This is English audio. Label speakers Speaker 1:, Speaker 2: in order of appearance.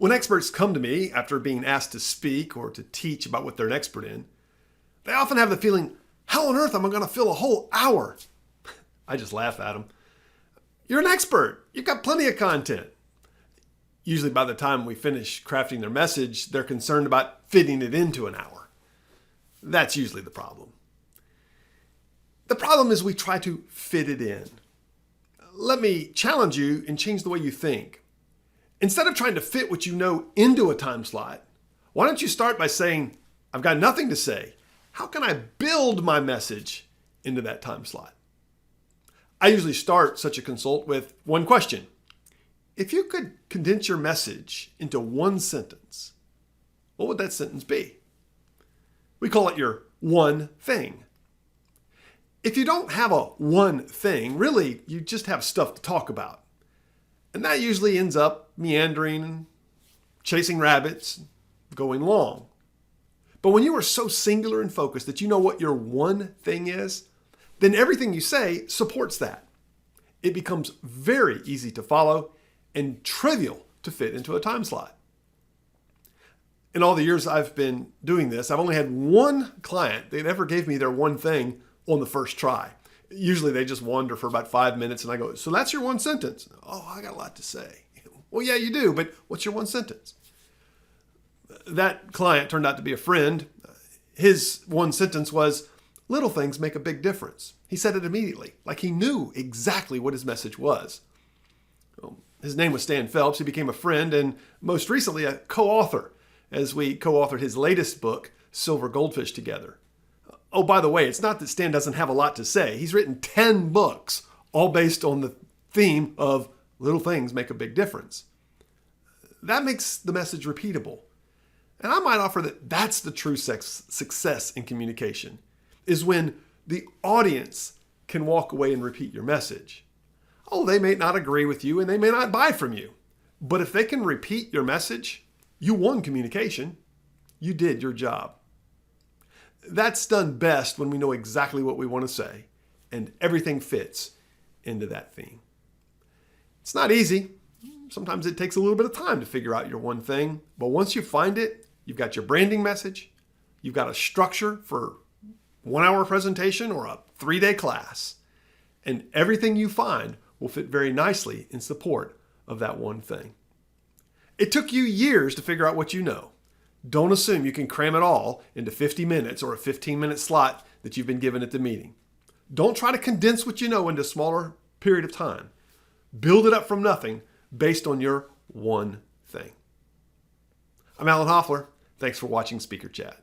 Speaker 1: When experts come to me after being asked to speak or to teach about what they're an expert in, they often have the feeling, how on earth am I going to fill a whole hour? I just laugh at them. You're an expert. You've got plenty of content. Usually by the time we finish crafting their message, they're concerned about fitting it into an hour. That's usually the problem. The problem is we try to fit it in. Let me challenge you and change the way you think. Instead of trying to fit what you know into a time slot, why don't you start by saying, I've got nothing to say. How can I build my message into that time slot? I usually start such a consult with one question. If you could condense your message into one sentence, what would that sentence be? We call it your one thing. If you don't have a one thing, really, you just have stuff to talk about. And that usually ends up meandering and chasing rabbits, going long. But when you are so singular and focused that you know what your one thing is, then everything you say supports that. It becomes very easy to follow and trivial to fit into a time slot. In all the years I've been doing this, I've only had one client that ever gave me their one thing on the first try. Usually they just wander for about 5 minutes and I go, so that's your one sentence? Oh, I got a lot to say. Well, yeah, you do, but what's your one sentence? That client turned out to be a friend. His one sentence was, little things make a big difference. He said it immediately, like he knew exactly what his message was. His name was Stan Phelps. He became a friend and most recently a co-author as we co-authored his latest book, Silver Goldfish, together. Oh, by the way, it's not that Stan doesn't have a lot to say. He's written 10 books, all based on the theme of little things make a big difference. That makes the message repeatable. And I might offer that that's the true success in communication, is when the audience can walk away and repeat your message. Oh, they may not agree with you and they may not buy from you. But if they can repeat your message, you won communication. You did your job. That's done best when we know exactly what we want to say and everything fits into that theme. It's not easy. Sometimes it takes a little bit of time to figure out your one thing. But once you find it, you've got your branding message, you've got a structure for 1 hour presentation or a 3-day class, and everything you find will fit very nicely in support of that one thing. It took you years to figure out what you know. Don't assume you can cram it all into 50 minutes or a 15-minute slot that you've been given at the meeting. Don't try to condense what you know into a smaller period of time. Build it up from nothing based on your one thing. I'm Alan Hoffler. Thanks for watching Speaker Chat.